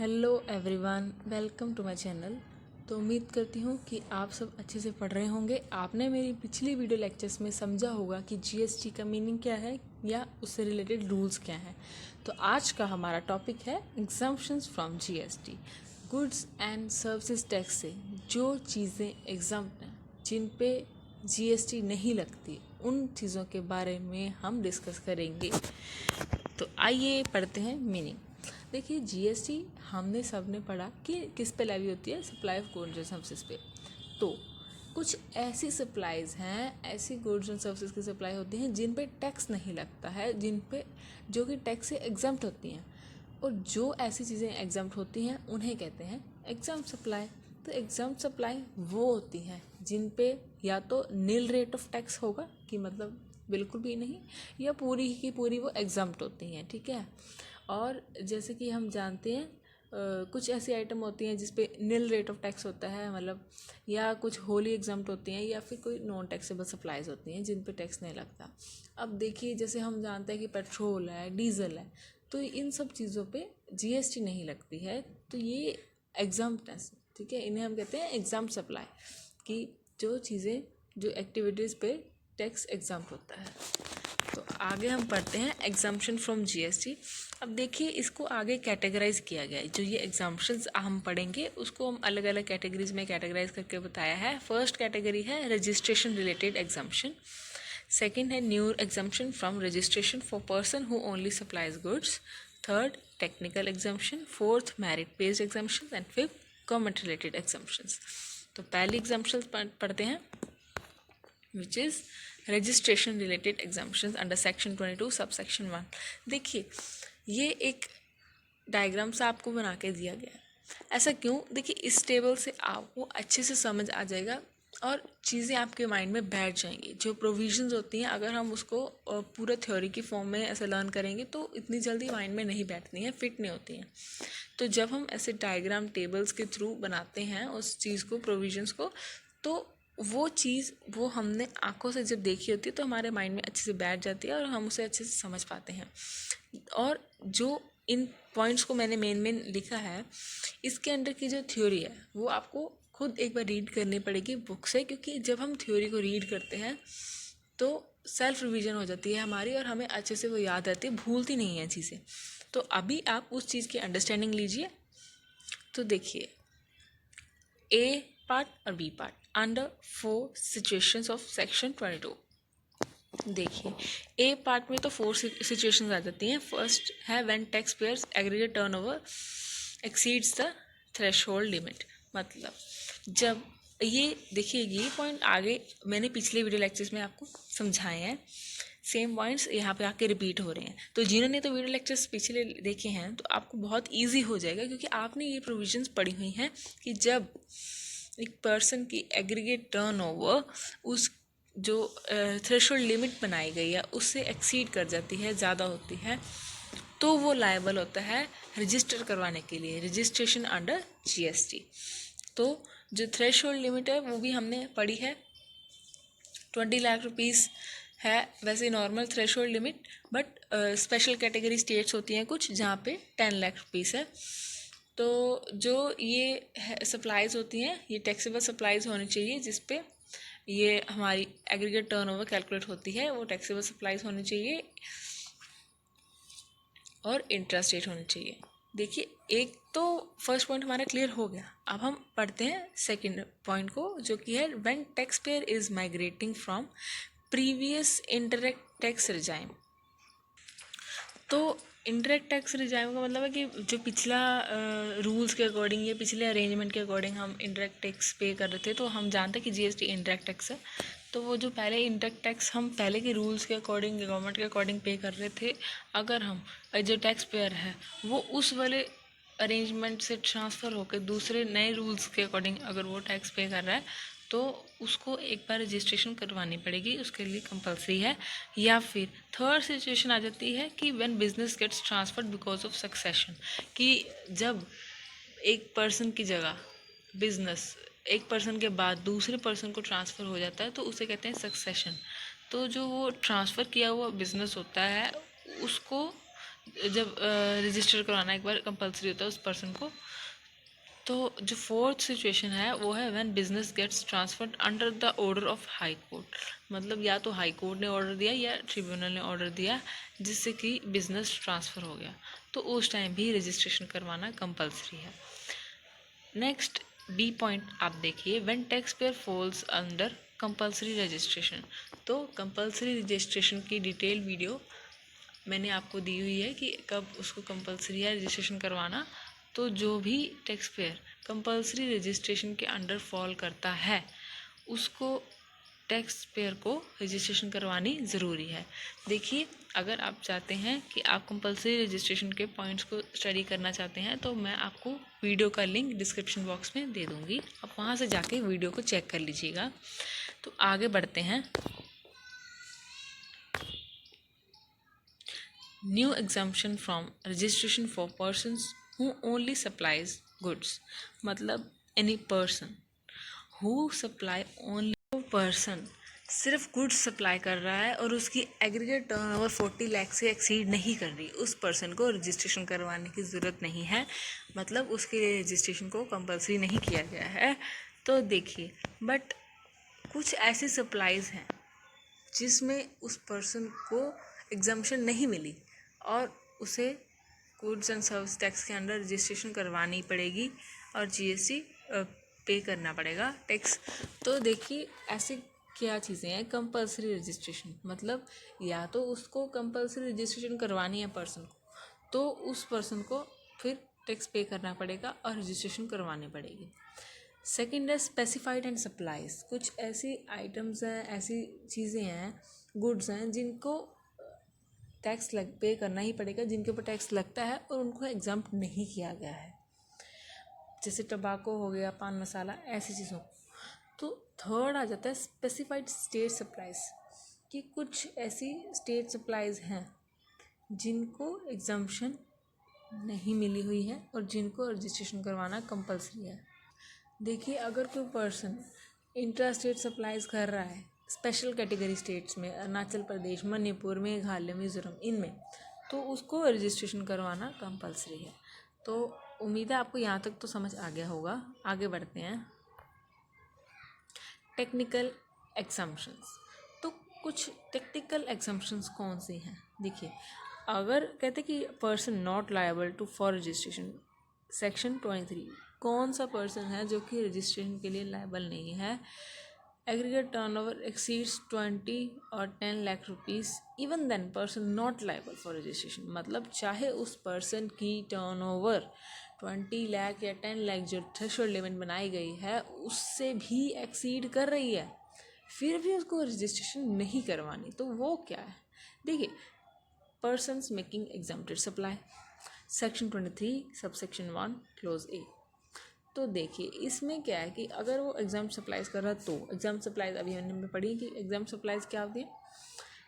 Hello everyone, welcome to my channel. तो उम्मीद करती हूँ कि आप सब अच्छे से पढ़ रहे होंगे। आपने मेरी पिछली वीडियो लेक्चर्स में समझा होगा कि जीएसटी का मीनिंग क्या है या उससे रिलेटेड रूल्स क्या हैं। तो आज का हमारा टॉपिक है exemptions from GST. Goods and services tax से जो चीज़ें एग्जम्प्ट हैं, जिन पे जीएसटी नहीं लगती, उन चीज़ों के बारे में हम डिस्कस करेंगे। तो आइए पढ़ते हैं मीनिंग। देखिए, जीएसटी हमने सबने पढ़ा कि किस पे लैवी होती है, supply of goods and services पे। तो कुछ ऐसी सप्लाईज हैं, ऐसी गुड्स एंड सर्विसेज की सप्लाई होती हैं जिन पे टैक्स नहीं लगता है, जिन पे जो कि टैक्स से एग्जम्प्ट होती हैं। और जो ऐसी चीज़ें एग्जम्प्ट होती हैं उन्हें कहते हैं एग्जम्प्ट सप्लाई। तो एग्जम्प्ट सप्लाई वो होती हैं जिन पे या तो नील रेट ऑफ टैक्स होगा, कि मतलब बिल्कुल भी नहीं, या पूरी की पूरी वो एग्जम्प्ट होती हैं। ठीक है। और जैसे कि हम जानते हैं कुछ ऐसी आइटम होती हैं जिस पे नील रेट ऑफ टैक्स होता है, मतलब या कुछ होली एग्जम्प्ट होती हैं, या फिर कोई नॉन टैक्सेबल सप्लाईज होती हैं जिन पे टैक्स नहीं लगता। अब देखिए, जैसे हम जानते हैं कि पेट्रोल है, डीजल है, तो इन सब चीज़ों पे जीएसटी नहीं लगती है, तो ये एग्जम्प्टनेस, ठीक है, इन्हें हम कहते हैं एग्जम्प्ट सप्लाई, कि जो चीज़ें, जो एक्टिविटीज़ पे टैक्स एग्जम्प्ट होता है। तो आगे हम पढ़ते हैं एग्जम्पशन फ्रॉम जीएसटी। अब देखिए, इसको आगे कैटेगराइज किया गया है। जो ये एग्जम्पशंस हम पढ़ेंगे उसको हम अलग अलग कैटेगरीज में कैटेगराइज करके बताया है। फर्स्ट कैटेगरी है रजिस्ट्रेशन रिलेटेड एग्जम्पशन। सेकंड है new exemption from registration for person who only supplies goods. Third technical exemption. Fourth merit based exemption and fifth government related exemptions. तो पहली एग्जम्पशन पढ़ते हैं, which is registration related exemptions under section 22 sub section 1। देखिए, ये एक diagram सा आपको बना के दिया गया है। ऐसा क्यों? देखिए, इस टेबल से आपको अच्छे से समझ आ जाएगा और चीज़ें आपके माइंड में बैठ जाएंगी। जो प्रोविजंस होती हैं, अगर हम उसको पूरा थ्योरी की फॉर्म में ऐसे लर्न करेंगे तो इतनी जल्दी माइंड में नहीं बैठती हैं, फिट नहीं होती हैं। तो जब हम ऐसे डायग्राम टेबल्स के थ्रू बनाते हैं उस चीज़ को, प्रोविजंस को, तो वो चीज़ वो हमने आंखों से जब देखी होती है तो हमारे माइंड में अच्छे से बैठ जाती है और हम उसे अच्छे से समझ पाते हैं। और जो इन पॉइंट्स को मैंने मेन लिखा है, इसके अंदर की जो थ्योरी है वो आपको खुद एक बार रीड करनी पड़ेगी बुक से, क्योंकि जब हम थ्योरी को रीड करते हैं तो सेल्फ रिवीजन हो जाती है हमारी और हमें अच्छे से वो याद रहती है, भूलती नहीं है चीज़ें। तो अभी आप उस चीज़ की अंडरस्टैंडिंग लीजिए। तो देखिए, ए पार्ट और B part under 4 situations of section 22। देखिए, ए पार्ट में तो 4 सिचुएशंस आ जाती हैं। फर्स्ट है when tax payers aggregate turnover exceeds the threshold limit. मतलब जब ये देखिए, ये पॉइंट आगे मैंने पिछले वीडियो लेक्चर्स में आपको समझाए हैं, सेम पॉइंट्स यहाँ पे आके रिपीट हो रहे हैं। तो जिन्होंने तो वीडियो लेक्चर्स पिछले देखे हैं तो आपको बहुत ईजी हो जाएगा, क्योंकि आपने ये प्रोविजंस पढ़ी हुई हैं कि जब एक पर्सन की एग्रीगेट टर्नओवर उस जो थ्रेशोल्ड लिमिट बनाई गई है उससे एक्सीड कर जाती है, ज़्यादा होती है, तो वो लायबल होता है रजिस्टर करवाने के लिए, रजिस्ट्रेशन अंडर जीएसटी। तो जो थ्रेशोल्ड लिमिट है वो भी हमने पढ़ी है, 20 लाख रुपीज़ है वैसे normal threshold limit, but special category states होती हैं कुछ जहाँ पे 10 लाख रुपीज़ है। तो जो ये सप्लाईज होती हैं, ये टैक्सेबल सप्लाईज होनी चाहिए जिस पे ये हमारी एग्रीगेट टर्नओवर कैलकुलेट होती है, वो टैक्सेबल सप्लाईज होनी चाहिए और इंट्रास्ट रेट होनी चाहिए। देखिए, एक तो फर्स्ट पॉइंट हमारा क्लियर हो गया। अब हम पढ़ते हैं सेकंड पॉइंट को, जो कि है when tax payer is migrating from previous indirect tax regime. तो इंडायरेक्ट टैक्स रिजाइम का मतलब है कि जो पिछला रूल्स के अकॉर्डिंग या पिछले अरेंजमेंट के अकॉर्डिंग हम इंडायरेक्ट टैक्स पे कर रहे थे, तो हम जानते हैं कि जीएसटी इंडायरेक्ट टैक्स है। तो वो जो पहले इंडायरेक्ट टैक्स हम पहले के रूल्स के अकॉर्डिंग, गवर्नमेंट के अकॉर्डिंग पे कर रहे थे, अगर हम जो टैक्स पेयर है वो उस वाले अरेंजमेंट से ट्रांसफ़र होकर दूसरे नए रूल्स के अकॉर्डिंग अगर वो टैक्स पे कर रहा है, तो उसको एक बार रजिस्ट्रेशन करवानी पड़ेगी, उसके लिए कंपलसरी है। या फिर थर्ड सिचुएशन आ जाती है कि when business gets transferred because of succession, कि जब एक पर्सन की जगह बिजनेस एक पर्सन के बाद दूसरे पर्सन को ट्रांसफ़र हो जाता है तो उसे कहते हैं सक्सेशन। तो जो वो ट्रांसफ़र किया हुआ बिजनेस होता है उसको जब रजिस्टर करवाना एक बार कंपलसरी होता है उस पर्सन को। तो जो फोर्थ सिचुएशन है वो है when business gets transferred under the order of high court. मतलब या तो हाई कोर्ट ने ऑर्डर दिया या ट्रिब्यूनल ने ऑर्डर दिया जिससे कि बिजनेस ट्रांसफ़र हो गया, तो उस टाइम भी रजिस्ट्रेशन करवाना कंपलसरी है। नेक्स्ट बी पॉइंट आप देखिए, when tax payer falls under compulsory registration. तो कंपलसरी रजिस्ट्रेशन की डिटेल वीडियो मैंने आपको दी हुई है कि कब उसको कंपलसरी है रजिस्ट्रेशन करवाना। तो जो भी टैक्स पेयर कंपलसरी रजिस्ट्रेशन के अंडर फॉल करता है उसको टैक्स पेयर को रजिस्ट्रेशन करवानी ज़रूरी है। देखिए, अगर आप चाहते हैं कि आप कंपलसरी रजिस्ट्रेशन के पॉइंट्स को स्टडी करना चाहते हैं तो मैं आपको वीडियो का लिंक डिस्क्रिप्शन बॉक्स में दे दूँगी, आप वहाँ से जाके वीडियो को चेक कर लीजिएगा। तो आगे बढ़ते हैं। New exemption from registration for persons who only supplies goods। मतलब any person who supply only, person सिर्फ गुड्स सप्लाई कर रहा है और उसकी एग्रीगेट टर्नओवर 40 लाख से एक्सीड नहीं कर रही, उस पर्सन को रजिस्ट्रेशन करवाने की ज़रूरत नहीं है। मतलब उसके लिए रजिस्ट्रेशन को कंपलसरी नहीं किया गया है। तो देखिए, बट कुछ ऐसी सप्लाईज़ हैं जिसमें उस पर्सन को एग्जाम्पशन नहीं मिली और उसे गुड्स एंड सर्विस टैक्स के अंडर रजिस्ट्रेशन करवानी पड़ेगी और जीएसटी पे करना पड़ेगा टैक्स। तो देखिए, ऐसे क्या चीज़ें हैं कंपलसरी रजिस्ट्रेशन, मतलब या तो उसको कंपलसरी रजिस्ट्रेशन करवानी है पर्सन को, तो उस पर्सन को फिर टैक्स पे करना पड़ेगा और रजिस्ट्रेशन करवानी पड़ेगी। सेकेंड है स्पेसिफाइड एंड सप्लाईज। कुछ ऐसी आइटम्स हैं, ऐसी चीज़ें हैं, गुड्स हैं जिनको टैक्स पे करना ही पड़ेगा, जिनके ऊपर टैक्स लगता है और उनको एग्जाम्प्ट नहीं किया गया है, जैसे टबाको हो गया, पान मसाला, ऐसी चीज़ों को। तो थर्ड आ जाता है स्पेसिफाइड स्टेट सप्लाईज, कि कुछ ऐसी स्टेट सप्लाईज हैं जिनको एग्जाम्पशन नहीं मिली हुई है और जिनको रजिस्ट्रेशन करवाना कंपलसरी है। देखिए, अगर कोई पर्सन इंट्रा स्टेट सप्लाईज कर रहा है स्पेशल कैटेगरी स्टेट्स में, अरुणाचल प्रदेश, मणिपुर, मेघालय, मिजोरम, इनमें, तो उसको रजिस्ट्रेशन करवाना कंपलसरी है। तो उम्मीद है आपको यहाँ तक तो समझ आ गया होगा। आगे बढ़ते हैं। Technical exemptions. तो कुछ टेक्निकल एग्जम्पशंस कौन से हैं? देखिए, अगर कहते कि person not liable to for registration, section 23, कौन सा पर्सन है जो कि रजिस्ट्रेशन के लिए लायबल नहीं है? एग्रीगेट टर्नओवर एक्सीड्स 20 और 10 lakh rupees, even then person not liable for registration. मतलब चाहे उस पर्सन की टर्नओवर 20 लाख या 10 लाख जो थ्रेशोल्ड लिमिट बनाई गई है उससे भी एक्सीड कर रही है, फिर भी उसको रजिस्ट्रेशन नहीं करवानी, तो वो क्या है? देखिए, persons making exempted supply, section 23 subsection 1 clause A. तो देखिए, इसमें क्या है कि अगर वो एग्जाम सप्लाईज कर रहा है तो एग्जाम सप्लाईज अभी हमने पढ़ी कि एग्जाम सप्लाईज क्या होती है?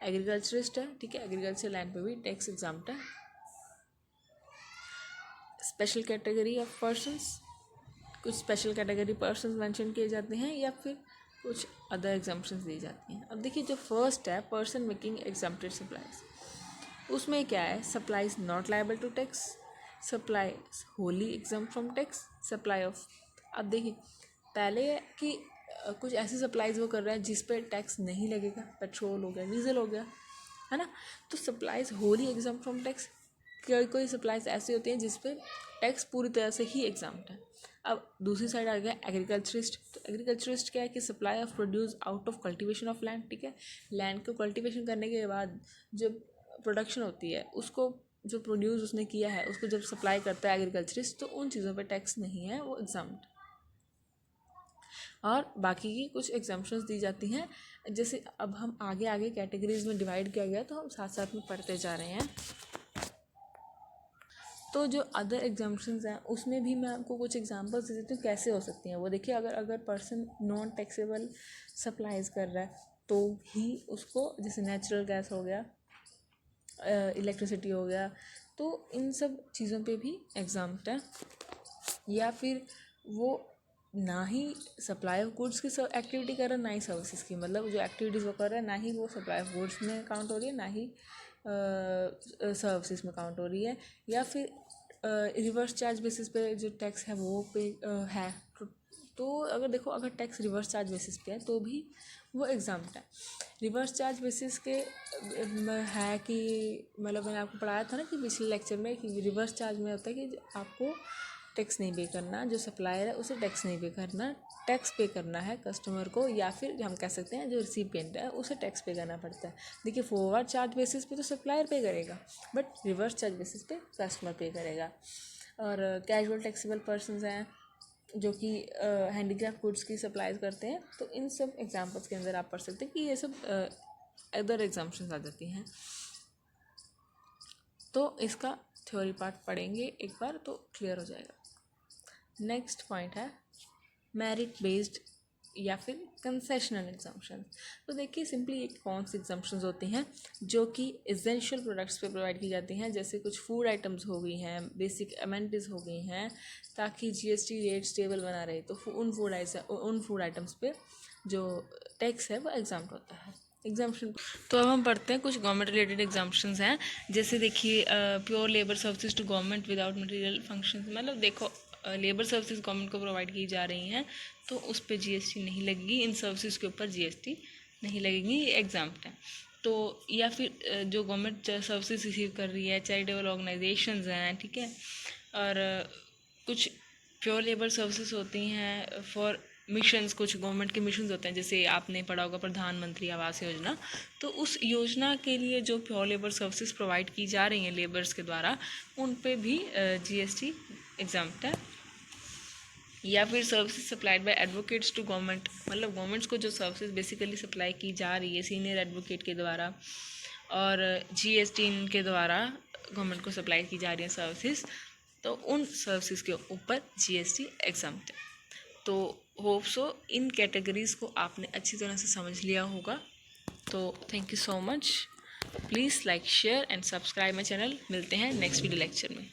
एग्रीकल्चरिस्ट है, ठीक है, एग्रीकल्चर लैंड पे भी टैक्स एग्जाम्प्ट है। स्पेशल कैटेगरी ऑफ पर्सन्स, कुछ स्पेशल कैटेगरी पर्सन्स मेंशन किए जाते हैं या फिर कुछ अदर एग्जाम्पशंस दी जाती हैं। अब देखिए, जो फर्स्ट है पर्सन मेकिंग एग्जाम्प्टेड सप्लाईज, उसमें क्या है? Supplies not liable to tax, supplies wholly exempt from tax, supply of. अब देखिए, पहले कि कुछ ऐसी सप्लाईज वो कर रहा है जिस पे टैक्स नहीं लगेगा, पेट्रोल हो गया, डीजल हो गया, है ना। तो supplies wholly exempt from tax. कोई सप्लाईज ऐसी होती हैं जिस पे टैक्स पूरी तरह से ही एग्जाम्प्ट है। अब दूसरी साइड आ गया एग्रीकल्चरिस्ट। तो एग्रीकल्चरिस्ट क्या है कि supply of produce out of cultivation of land, ठीक है, लैंड को कल्टीवेशन करने के बाद जो प्रोडक्शन होती है उसको, जो प्रोड्यूस उसने किया है उसको जब सप्लाई करता है एग्रीकल्चरिस्ट, तो उन चीज़ों पे टैक्स नहीं है, वो एग्जाम्प्ट। और बाकी की कुछ एग्जाम्पशंस दी जाती हैं। जैसे अब हम आगे आगे कैटेगरीज में डिवाइड किया गया, तो हम साथ साथ में पढ़ते जा रहे हैं। तो जो अदर एग्जाम्पशंस हैं उसमें भी मैं आपको कुछ एग्जांपल्स दे देती हूँ कैसे हो सकती हैं वो। देखिए, अगर पर्सन नॉन टैक्सेबल सप्लाईज कर रहा है तो भी उसको, जैसे नेचुरल गैस हो गया, इलेक्ट्रिसिटी हो गया, तो इन सब चीज़ों पे भी एग्जाम्प्ट है। या फिर वो ना ही सप्लाई ऑफ गुड्स की एक्टिविटी कर रहा है, ना ही सर्विसेज की, मतलब जो एक्टिविटीज़ वो कर रहा है ना ही वो सप्लाई ऑफ गुड्स में काउंट हो रही है, ना ही सर्विसेज में काउंट हो रही है, या फिर रिवर्स चार्ज बेसिस पे जो टैक्स है वो पे है। तो अगर देखो, अगर टैक्स रिवर्स चार्ज बेसिस पे है तो भी वो एग्जाम्प्ट है। रिवर्स चार्ज बेसिस के है कि मतलब मैंने आपको पढ़ाया था ना कि पिछले लेक्चर में कि रिवर्स चार्ज में होता है कि आपको टैक्स नहीं पे करना, जो सप्लायर है उसे टैक्स नहीं पे करना, टैक्स पे करना है कस्टमर को, या फिर हम कह सकते हैं जो रिसिपिएंट है उसे टैक्स पे करना पड़ता है। देखिए, फॉरवर्ड चार्ज बेसिस पे तो सप्लायर पे करेगा, बट रिवर्स चार्ज बेसिस पे कस्टमर पे करेगा। और कैजुअल टैक्सेबल पर्सनस हैं जो कि हैंडीक्राफ्ट गुड्स की सप्लाईज करते हैं, तो इन सब एग्जांपल्स के अंदर आप पढ़ सकते हैं कि ये सब अदर एग्जाम्पशंस आ जाती हैं। तो इसका थ्योरी पार्ट पढ़ेंगे एक बार तो क्लियर हो जाएगा। नेक्स्ट पॉइंट है मेरिट बेस्ड या फिर कंसेशनल एग्जाम्पशन। तो देखिए, सिंपली एक कौन सी एग्जाम्पशंस होती हैं जो कि एसेंशियल प्रोडक्ट्स पे प्रोवाइड की जाती हैं, जैसे कुछ फूड आइटम्स हो गई हैं, बेसिक अमेनिटीज़ हो गई हैं, ताकि जीएसटी रेट स्टेबल बना रहे। तो उन फूड आइटम्स पे जो टैक्स है वो एग्जाम्प्ट होता है। एग्जाम्पशन तो अब हम पढ़ते हैं कुछ गवर्नमेंट रिलेटेड एग्जाम्पशंस हैं। जैसे देखिए, pure labour services to government without material function. मतलब देखो, लेबर सर्विसेज गवर्नमेंट को प्रोवाइड की जा रही हैं तो उस पर जीएसटी नहीं लगेगी, इन सर्विसेज के ऊपर जीएसटी नहीं लगेगी, ये एग्जाम्प्ट है। तो या फिर जो गवर्नमेंट सर्विसेज रिसीव कर रही है, चैरिटेबल ऑर्गेनाइजेशंस हैं, ठीक है, और कुछ प्योर लेबर सर्विसेज होती हैं फॉर मिशंस, कुछ गवर्नमेंट के मिशंस होते हैं, जैसे आपने पढ़ा होगा प्रधानमंत्री आवास योजना। तो उस योजना के लिए जो प्योर लेबर सर्विसेज प्रोवाइड की जा रही हैं लेबर्स के द्वारा, उन पे भी जीएसटी एग्जाम्प्ट है। या फिर services supplied by advocates to government, मतलब गवर्नमेंट्स को जो सर्विसेज बेसिकली सप्लाई की जा रही है सीनियर एडवोकेट के द्वारा और जीएसटी इनके द्वारा गवर्नमेंट को सप्लाई की जा रही है सर्विसेज, तो उन सर्विसेज के ऊपर जीएसटी एग्जाम्प्ट है। तो होप सो इन कैटेगरीज को आपने अच्छी तरह से समझ लिया होगा। तो thank you so much, please like share and subscribe my channel. मिलते हैं नेक्स्ट वीडियो लेक्चर में।